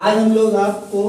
आज हम लोग आपको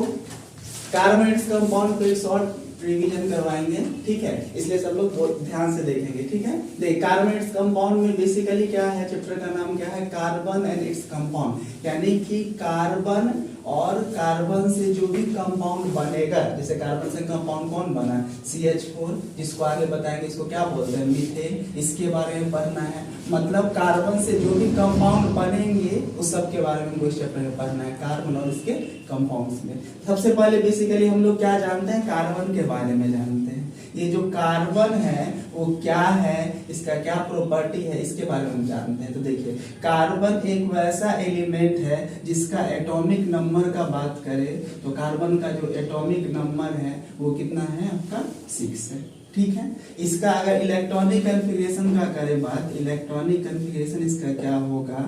कार्बोनेट्स कंपाउंड को एक शॉर्ट रिवीजन करवाएंगे, ठीक है। इसलिए सब लोग बहुत ध्यान से देखेंगे, ठीक है। देखिए कार्बोनेट्स कंपाउंड में बेसिकली क्या है, चैप्टर का नाम क्या है, कार्बन एंड इट्स कंपाउंड, यानी कि कार्बन और कार्बन से जो भी कंपाउंड बनेगा, जैसे कार्बन से कंपाउंड कौन बना, CH4, जिसको आगे बताएंगे इसको क्या बोलते हैं, मीथेन, इसके बारे में पढ़ना है। मतलब कार्बन से जो भी कंपाउंड बनेंगे उस सब के बारे में हमको इस चैप्टर में पढ़ना है, कार्बन और इसके कंपाउंड्स में। सबसे पहले बेसिकली हम लोग क्या जानते हैं, कार्बन के बारे में जानते हैं। ये जो कार्बन है वो क्या है, इसका क्या प्रॉपर्टी है, इसके बारे में हम जानते हैं। तो देखिए कार्बन एक वैसा एलिमेंट है जिसका एटॉमिक नंबर का बात करें तो कार्बन का जो एटॉमिक नंबर है वो कितना है, आपका 6 है, ठीक है। इसका अगर इलेक्ट्रॉनिक कॉन्फ़िगरेशन का करें बात, इलेक्ट्रॉनिक कॉन्फ़िगरेशन इसका क्या होगा,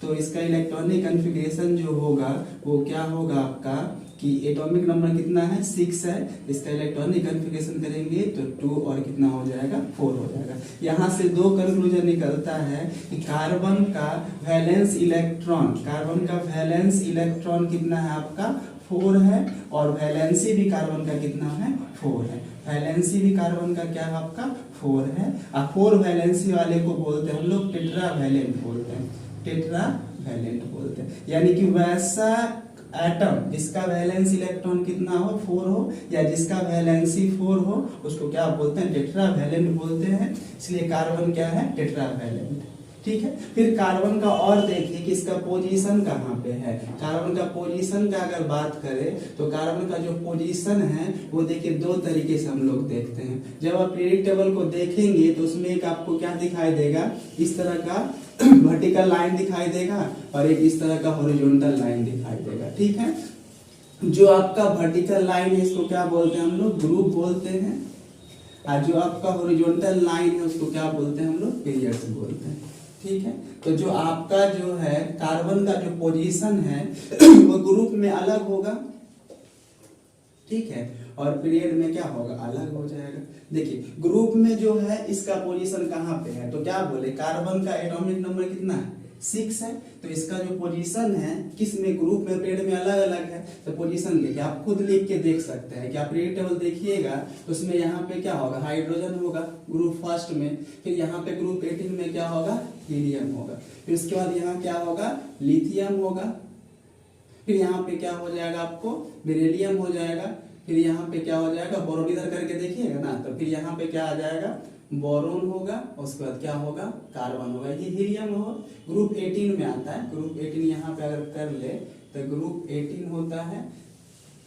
तो इसका इलेक्ट्रॉनिक कॉन्फ़िगरेशन जो होगा वो क्या होगा आपका, कि एटॉमिक नंबर कितना है, 6 है। इसका इलेक्ट्रॉनिक कॉन्फ़िगरेशन करेंगे तो 2 और कितना हो जाएगा, 4 हो जाएगा। यहाँ से दो कंक्लूजन निकलता है कि कार्बन का वैलेंस इलेक्ट्रॉन, कार्बन का वैलेंस इलेक्ट्रॉन कितना है आपका, 4 है, और वैलेंसी भी कार्बन का कितना है, 4 है। वैलेंसी भी कार्बन का क्या है आपका, 4 है। और 4 वैलेंसी वाले को बोलते हैं हम लोग टेट्रावैलेंट बोलते हैं, टेट्रावैलेंट बोलते हैं। यानी कि वैसा एटम जिसका वैलेंस इलेक्ट्रॉन कितना हो, 4 हो, या जिसका वैलेंसी 4 हो, उसको क्या बोलते हैं, टेट्रावैलेंट बोलते हैं। इसलिए कार्बन क्या है, टेट्रावैलेंट, ठीक है। फिर कार्बन का और देखिए कि इसका पोजीशन कहाँ पे है। कार्बन का पोजीशन का अगर बात करें तो कार्बन का जो पोजीशन है वो देखिए दो तरीके से हम लोग देखते हैं। जब आप पीरियडिक टेबल को देखेंगे तो उसमें एक आपको क्या दिखाई देगा, इस तरह का वर्टिकल लाइन दिखाई देगा और एक इस तरह का हॉरिजॉन्टल लाइन दिखाई देगा, ठीक है। जो आपका वर्टिकल लाइन है इसको क्या बोलते हैं हम लोग, ग्रुप बोलते हैं, और जो आपका हॉरिजॉन्टल लाइन है उसको क्या बोलते हैं हम लोग, पीरियड्स बोलते हैं, ठीक है। तो जो आपका जो है कार्बन का जो पोजीशन है वो ग्रुप में अलग होगा, ठीक है, और पीरियड में क्या होगा, अलग हो जाएगा। देखिए ग्रुप में जो है इसका पोजीशन कहाँ पे है, तो क्या बोले, कार्बन का एटॉमिक नंबर कितना है, 6 है। तो इसका जो पोजीशन है किस में, ग्रुप में, पीरियड में अलग अलग है। तो पोजीशन देखिए आप खुद लिख के देख सकते हैं कि आप पीरियड टेबल देखिएगा तो उसमें यहाँ पे क्या होगा, हाइड्रोजन होगा ग्रुप फर्स्ट में, फिर यहाँ पे ग्रुप 18 में क्या होगा, हीलियम होगा, फिर उसके बाद यहाँ क्या होगा, लिथियम होगा, फिर यहाँ पे क्या हो जाएगा आपको, बेरिलियम हो जाएगा, फिर यहाँ पे क्या हो जाएगा, बोरोन, इधर करके देखिएगा ना, तो फिर यहाँ पे क्या आ जाएगा, बोरोन होगा, उसके बाद क्या होगा, कार्बन होगा। ये हीलियम हो, ग्रुप 18 में आता है। ग्रुप 18 यहाँ पे अगर कर ले तो ग्रुप 18 होता है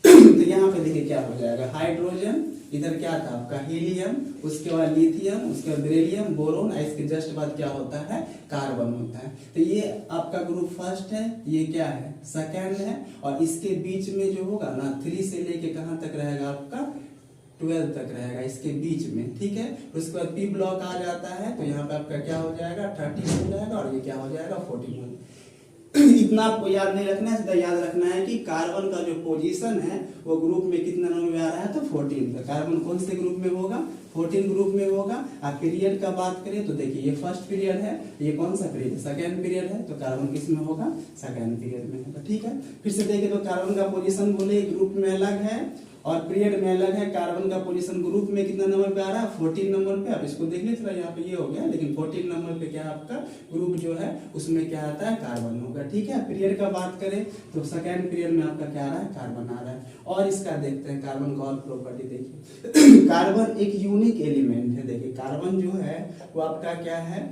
तो यहाँ पे देखिए क्या हो जाएगा, हाइड्रोजन, इधर क्या था आपका हीलियम, उसके बाद लिथियम, उसके बाद बेरिलियम, बोरोन, इसके जस्ट बाद क्या होता है, कार्बन होता है। तो ये आपका ग्रुप फर्स्ट है, ये क्या है, सेकंड है, और इसके बीच में जो होगा ना 3 से लेके कहाँ तक रहेगा आपका, 12 तक रहेगा, इसके बीच में, ठीक है। उसके बाद पी ब्लॉक आ जाता है तो यहाँ पे आपका क्या हो जाएगा, 13 हो जाएगा, और ये क्या हो जाएगा, 14 हो जाएगा। इतना आपको याद नहीं रखना है, सीधा याद रखना है कि कार्बन का जो पोजीशन है वो ग्रुप में कितना नंबर में आ रहा है, तो 14। कार्बन कौन से ग्रुप में होगा, 14 ग्रुप में होगा। आप पीरियड का बात करें तो देखिए ये फर्स्ट पीरियड है, ये कौन सा पीरियड है, सेकंड पीरियड है, तो कार्बन किस में होगा, सेकंड पीरियड में होगा, ठीक है। फिर से देखिए तो कार्बन का पोजीशन बोले ग्रुप में अलग है और पीरियड में अलग है। कार्बन का पोजीशन ग्रुप में कितना नंबर पे आ रहा है, 14 नंबर पे। अब इसको देख लीजिए थोड़ा, यहाँ पे ये हो गया, लेकिन 14 नंबर पे क्या आपका ग्रुप जो है उसमें क्या आता है, कार्बन होगा, ठीक है। पीरियड का बात करें तो सेकंड पीरियड में आपका क्या आ रहा है, कार्बन आ रहा है। और इसका देखते हैं कार्बन का और प्रॉपर्टी देखिए कार्बन एक यूनिक एलिमेंट है। देखिए कार्बन जो है वो आपका क्या है,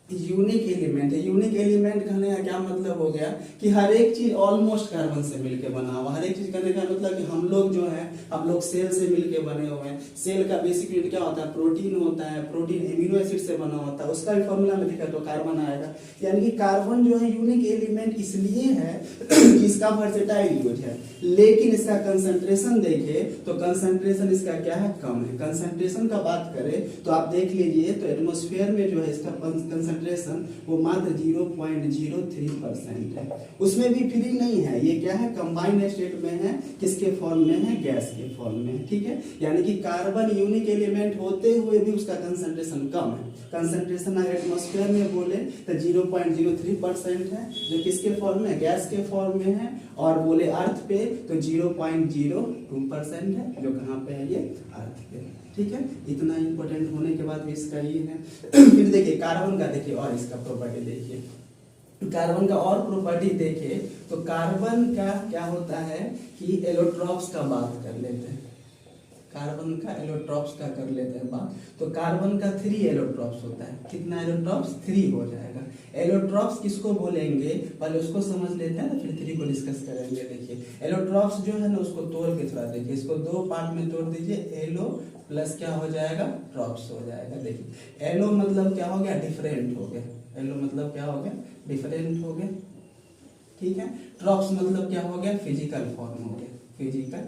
यूनिक एलिमेंट है। यूनिक एलिमेंट कहने का क्या मतलब हो गया कि हर एक चीज ऑलमोस्ट कार्बन से मिलके बना हुआ। हर एक चीज कहने का मतलब कि हम लोग जो है, हम लोग सेल से मिलके बने हुए हैं। सेल का बेसिक यूनिट क्या होता है, प्रोटीन होता है, प्रोटीन एमिनो एसिड से बना होता है, उसका भी फॉर्मूला में देखा तो कार्बन आएगा। यानी कि कार्बन जो है यूनिक एलिमेंट इसलिए है कि इसका वर्सेटाइल यूज है, लेकिन इसका कंसंट्रेशन देखे तो कंसंट्रेशन इसका क्या है, कम है। कंसंट्रेशन का बात करें तो आप देख लीजिए तो एटमॉस्फेयर में जो है इसका कंसंट्रेशन वो मात्र 0.03% है। उसमें भी फ्री नहीं है, ये क्या है, कंबाइंड स्टेट में है, किसके फॉर्म में है, गैस के फॉर्म में, ठीक है। यानी कि कार्बन यूनिक एलिमेंट होते हुए भी उसका कंसंट्रेशन कम है। कंसंट्रेशन अगर एटमॉस्फेयर में बोले तो 0.03% है, जो किसके फॉर्म में, गैस के फॉर्म में है, और बोले अर्थ पे तो 0.02% है, जो कहाँ पे है, ये अर्थ पे, ठीक है। इतना इंपॉर्टेंट होने के बाद भी इसका ये है। फिर देखिए कार्बन का, देखिए और इसका प्रॉपर्टी देखिए, कार्बन का और प्रॉपर्टी देखिए तो कार्बन का क्या होता है कि एलोट्रॉप्स का बात कर लेते हैं, कार्बन का एलोट्रॉप्स का कर लेते हैं बात। तो कार्बन का 3 एलोट्रॉप्स होता है, कितना एलोट्रॉप्स, 3 हो जाएगा। एलोट्रॉप्स किसको बोलेंगे, पहले उसको समझ लेते हैं ना, फिर 3 को डिस्कस करेंगे। देखिए एलोट्रॉप्स जो है ना, उसको तोड़ के थोड़ा देखिए, इसको 2 पार्ट में तोड़ दीजिए, एलो प्लस क्या हो जाएगा, ट्रॉप्स हो जाएगा। देखिए एलो मतलब क्या हो गया, डिफरेंट हो गया, एलो मतलब क्या हो गया, डिफरेंट हो गया, ठीक है। ट्रॉप्स मतलब क्या हो गया, फिजिकल फॉर्म हो गया, फिजिकल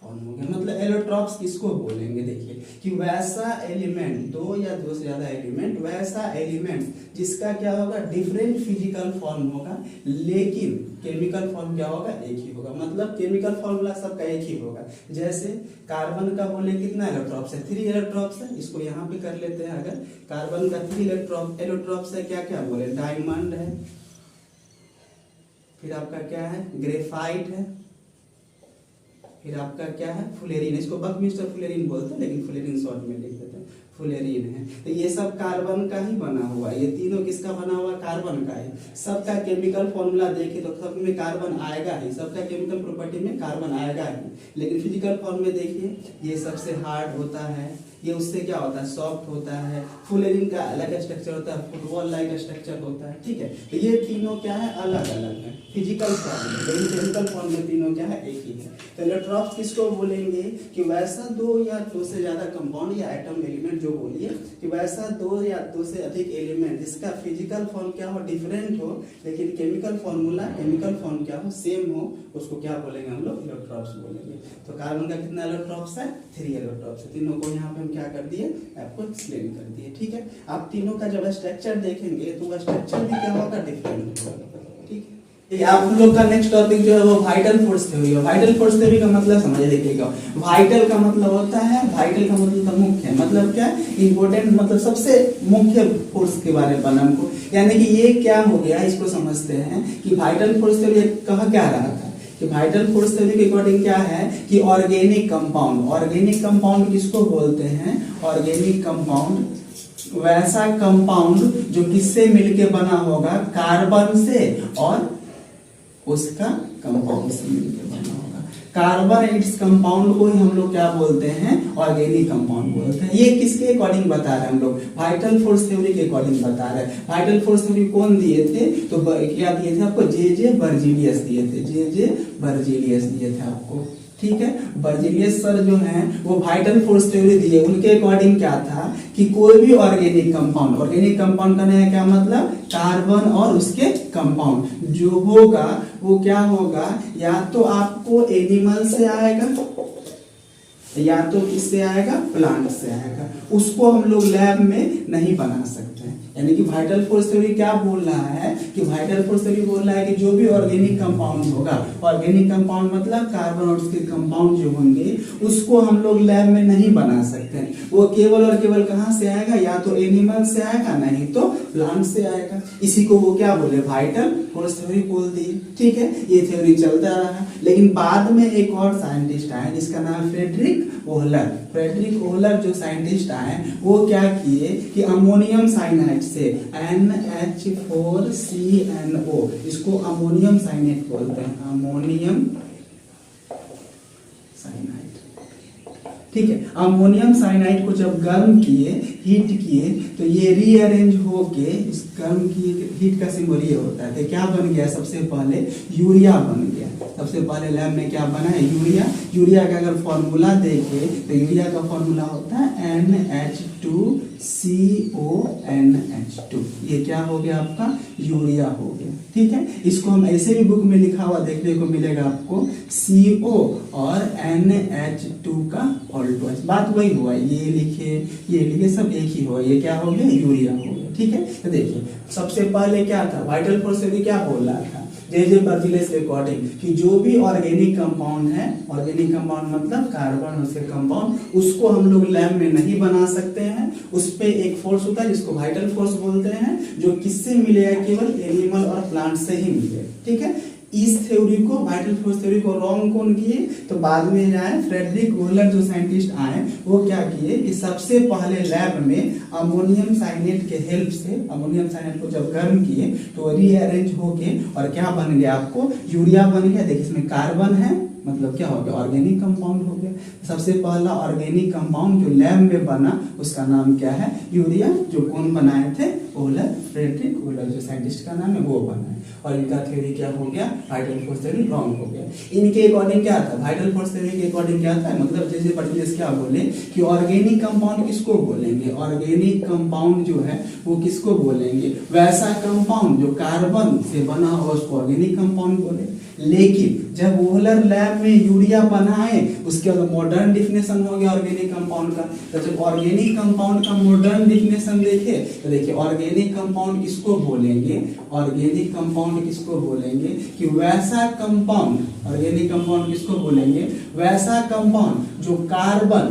फॉर्म हो गया। मतलब एलोट्रॉप्स किसको बोलेंगे, देखिए कि वैसा एलिमेंट, 2 या 2 से ज्यादा एलिमेंट, वैसा एलिमेंट जिसका क्या होगा, डिफरेंट फिजिकल फॉर्म होगा, लेकिन केमिकल फॉर्म क्या होगा, एक ही होगा। मतलब केमिकल फॉर्मूला सबका एक ही होगा। जैसे कार्बन का बोले कितना एलोट्रॉप्स है, 3 एलोट्रॉप्स है, इसको यहाँ पे कर लेते हैं। अगर कार्बन का 3 एलोट्रॉप्स है, क्या क्या बोले, डायमंड है, फिर आपका क्या है, ग्रेफाइट है, फिर आपका क्या है, फुलेरिन। इसको बकमिस्टर फुलेरिन बोलते हैं, लेकिन फुलेरिन शॉर्ट में लिख देते हैं, फुलेरिन है। तो ये सब कार्बन का ही बना हुआ, ये तीनों किसका बना हुआ, कार्बन का है। सबका केमिकल फॉर्मूला देखे तो सब में कार्बन आएगा ही, सबका केमिकल प्रॉपर्टी में कार्बन आएगा ही, लेकिन फिजिकल फॉर्म में देखिए ये सबसे हार्ड होता है, ये उससे क्या होता है, सॉफ्ट होता है। फुलेरिन का अलग स्ट्रक्चर होता है, फुटबॉल लाइक स्ट्रक्चर होता है, ठीक है। तो ये तीनों क्या है, अलग अलग है फिजिकल फॉर्म में, लेकिन केमिकल फॉर्म में तीनों क्या है, एक ही है। तो एलोट्रॉप्स किसको बोलेंगे कि वैसा 2 या 2 से ज्यादा कंपाउंड या एटम एलिमेंट, जो बोलिए कि वैसा 2 या 2 से अधिक एलिमेंट जिसका फिजिकल फॉर्म क्या हो, डिफरेंट हो, लेकिन केमिकल फॉर्मूला, केमिकल फॉर्म क्या हो, सेम हो, उसको क्या बोलेंगे हम लोग, एलोट्रॉप्स बोलेंगे। तो कार्बन का कितना एलोट्रॉप्स है, 3 एलोट्रॉप्स है। तीनों को यहाँ पे हम क्या कर दिए, आपको एक्सप्लेन कर दिए, ठीक है। आप तीनों का जब स्ट्रक्चर देखेंगे तो वह स्ट्रक्चर भी क्या होगा, डिफरेंट होगा, ठीक है। आप लोग का नेक्स्ट टॉपिक जो है वो वाइटल फोर्स थ्योरी है। वाइटल फोर्स थ्योरी का मतलब समझ देखिएगा, वाइटल का मतलब होता है, वाइटल का मतलब मुख्य, मतलब क्या, इंपॉर्टेंट, मतलब सबसे मुख्य फोर्स के बारे में बना हमको। यानी कि ये क्या हो गया, इसको समझते हैं कि वाइटल फोर्स थ्योरी कहा क्या रहा था, कि वाइटल फोर्स थ्योरी के अकॉर्डिंग क्या है कि ऑर्गेनिक कंपाउंड, ऑर्गेनिक कंपाउंड किसको बोलते हैं, ऑर्गेनिक कंपाउंड वैसा कंपाउंड जो किससे मिलके बना होगा, कार्बन से और उसका कंपाउंड से मिलकर बना होगा। कार्बन इट्स कंपाउंड को ही हम लोग क्या बोलते हैं, ऑर्गेनिक कंपाउंड बोलते हैं। ये किसके अकॉर्डिंग बता रहे हैं हम लोग, वाइटल फोर्स थ्योरी के अकॉर्डिंग बता रहे हैं। वाइटल फोर्स थ्योरी कौन दिए थे, तो क्या दिए थे आपको, जे बर्जीलियस दिए थे, जे बर्जीलियस दिए थे आपको, ठीक है। बर्जीलियस सर जो हैं वो वाइटल फोर्स थ्योरी दिए, उनके अकॉर्डिंग क्या था कि कोई भी ऑर्गेनिक कंपाउंड, ऑर्गेनिक कंपाउंड का नया क्या मतलब, कार्बन और उसके कंपाउंड जो होगा वो क्या होगा, या तो आपको एनिमल से आएगा या तो किससे आएगा, प्लांट से आएगा, उसको हम लोग लैब में नहीं बना सकते। यानी कि वाइटल फोर्स थ्योरी क्या बोल रहा है कि वाइटल फोर्स थ्योरी बोल रहा है कि जो भी ऑर्गेनिक कंपाउंड होगा, ऑर्गेनिक कंपाउंड मतलब कार्बन और उसके कंपाउंड जो होंगे, उसको हम लोग लैब में नहीं बना सकते हैं। वो केवल और केवल कहां से आएगा, या तो एनिमल से आएगा, नहीं तो प्लांट से आएगा। इसी को वो क्या बोले, वाइटल फोर्स थ्योरी बोल दी, ठीक है। ये थ्योरी चलता रहा, लेकिन बाद में एक और साइंटिस्ट आए जिसका नाम फ्रेडरिक ओहलर। फ्रेडरिक ओहलर जो साइंटिस्ट आए वो क्या किए कि अमोनियम साइनाइड से, NH4CNO, इसको अमोनियम साइनाइड बोलते हैं, अमोनियम साइनाइड, ठीक है। अमोनियम साइनाइड को जब गर्म किए, हीट किए, तो ये रीअरेंज होके, इस गर्म की हीट का सिंबल ये होता है, तो क्या बन गया, सबसे पहले यूरिया बन गया। सबसे पहले लैब में क्या बना है, यूरिया। यूरिया का अगर फॉर्मूला देखें तो यूरिया का फॉर्मूला होता है NH2CONH2। ये क्या हो गया आपका, यूरिया हो गया, ठीक है। इसको हम ऐसे भी बुक में लिखा हुआ देखने को मिलेगा आपको, CO और NH2 का इक्वल टू H। बात वही हुआ, ये लिखे सब एक ही हुआ, ये क्या हो गया, यूरिया हो गया। ठीक है, तो देखिए सबसे पहले क्या था, वाइटल फोर्स थ्योरी क्या बोल रहा था, जे बर्जीलियस के अकॉर्डिंग कि जो भी ऑर्गेनिक कंपाउंड है, ऑर्गेनिक कंपाउंड मतलब कार्बन उसके कंपाउंड, उसको हम लोग लैब में नहीं बना सकते हैं। उस पे एक फोर्स होता है जिसको वाइटल फोर्स बोलते हैं, जो किससे मिलेगा, केवल एनिमल और प्लांट से ही मिलेगा। ठीक है, इस थ्योरी को, वाइटल फोर्स थ्योरी को रॉन्ग कौन किए, तो बाद में जाए फ्रेडरिक वोहलर जो साइंटिस्ट आए, वो क्या किए कि सबसे पहले लैब में अमोनियम साइनेट के हेल्प से, अमोनियम साइनेट को जब गर्म किए तो रीअरेंज होके और क्या बन गया, आपको यूरिया बन गया। देखिए इसमें कार्बन है, मतलब क्या हो गया, ऑर्गेनिक कंपाउंड हो गया। सबसे पहला ऑर्गेनिक कंपाउंड जो लैब में बना उसका नाम क्या है, यूरिया, जो कौन बनाए थे, वोहलर, फ्रेडरिक वोहलर जो साइंटिस्ट का नाम है वो बनाए। और इनका थ्योरी क्या हो गया, वाइटल फोर्स थ्योरी रॉन्ग हो गया। इनके अकॉर्डिंग क्या था, वाइटल फोर्स थ्योरी के अकॉर्डिंग क्या था, मतलब जैसे बर्जीलियस क्या बोले कि ऑर्गेनिक कंपाउंड किसको बोलेंगे, ऑर्गेनिक कंपाउंड जो है वो किसको बोलेंगे, वैसा कंपाउंड जो कार्बन से बना हो उसको ऑर्गेनिक कंपाउंड बोले। लेकिन जब वोहलर लैब में यूरिया बनाए उसके बाद मॉडर्न डिफिनेशन हो गया ऑर्गेनिक कंपाउंड का। तो जब ऑर्गेनिक कंपाउंड का मॉडर्न डिफिनेशन देखे तो देखिए ऑर्गेनिक कंपाउंड किसको बोलेंगे, ऑर्गेनिक कंपाउंड किसको बोलेंगे कि वैसा कंपाउंड, ऑर्गेनिक कंपाउंड किसको बोलेंगे, वैसा कंपाउंड जो कार्बन,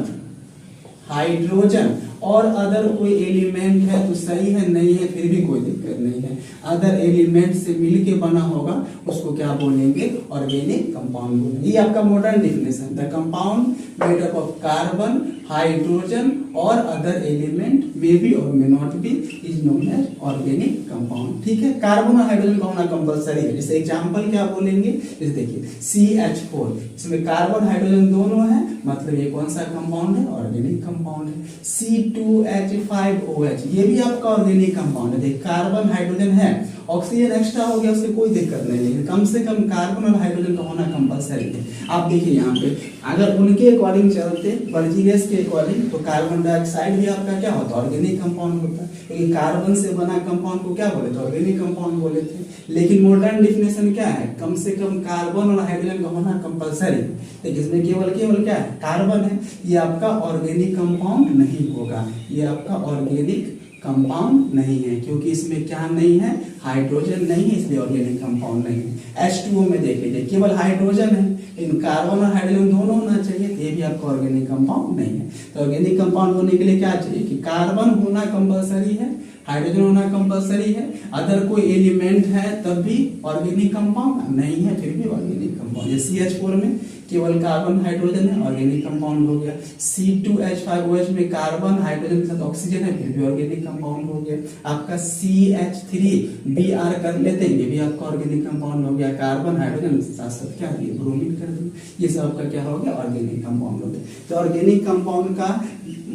हाइड्रोजन और अदर कोई एलिमेंट है तो सही है, नहीं है फिर भी कोई दिक्कत नहीं है, अदर एलिमेंट से मिलके बना होगा उसको क्या बोलेंगे, ऑर्गेनिक कंपाउंड बोलेंगे। ये आपका मॉडर्न डिफिनेशन था, compound made up of carbon, hydrogen और अदर एलिमेंट मे बी और may not be is known as organic compound. ठीक है, कार्बन और हाइड्रोजन का होना कंपलसरी है। जैसे एग्जांपल क्या बोलेंगे, जैसे देखिए CH4, इसमें कार्बन हाइड्रोजन दोनों है, मतलब ये कौन सा कंपाउंड है, ऑर्गेनिक कंपाउंड है। C2H5OH, ये भी आपका ऑर्गेनिक कंपाउंड है। देखिए कार्बन हाइड्रोजन है, ऑक्सीजन एक्स्ट्रा हो गया उससे कोई दिक्कत नहीं, लेकिन कम से कम कार्बन और हाइड्रोजन का होना कंपलसरी है। आप देखिए यहाँ पे अगर उनके अकॉर्डिंग चलते, बर्जीलियस के अकॉर्डिंग, तो कार्बन डाइऑक्साइड भी आपका क्या होता है, ऑर्गेनिक कंपाउंड होता है, क्योंकि कार्बन से बना कंपाउंड को क्या बोले थे, ऑर्गेनिक कंपाउंड बोले थे। लेकिन मॉडर्न डिफिनेशन क्या है, कम से कम कार्बन और हाइड्रोजन का होना कंपलसरी है। तो इसमें केवल क्या है, कार्बन है, ये आपका ऑर्गेनिक कंपाउंड नहीं होगा, ये आपका ऑर्गेनिक कंपाउंड नहीं है, क्योंकि इसमें क्या नहीं है, हाइड्रोजन नहीं है, इसलिए ऑर्गेनिक कंपाउंड नहीं है। H2O में देख लीजिए केवल हाइड्रोजन है, लेकिन कार्बन और हाइड्रोजन दोनों होना चाहिए, तो ये भी आपका ऑर्गेनिक कंपाउंड नहीं है। तो ऑर्गेनिक कंपाउंड होने के लिए क्या चाहिए कि कार्बन होना कंपलसरी है, हाइड्रोजन होना कंपलसरी है, अदर कोई एलिमेंट है तब भी ऑर्गेनिक कंपाउंड नहीं है, फिर भी ऑर्गेनिक कंपाउंड। ये CH4 में केवल कार्बन हाइड्रोजन है, ऑर्गेनिक कंपाउंड हो गया। C2H5OH में कार्बन हाइड्रोजन के साथ ऑक्सीजन है, फिर भी ऑर्गेनिक कंपाउंड हो गया। आपका CH3Br कर लेते हैं, ये भी आपका ऑर्गेनिक कंपाउंड हो गया। कार्बन हाइड्रोजन के साथ साथ क्या दिए, ब्रोमीन कर दिए, ये सब आपका क्या हो गया, ऑर्गेनिक कंपाउंड हो गया। तो ऑर्गेनिक कंपाउंड का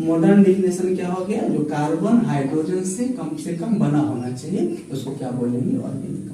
मॉडर्न डिफिनेशन क्या हो गया, जो कार्बन हाइड्रोजन से कम बना होना चाहिए उसको क्या बोलेंगे, ऑर्गेनिक।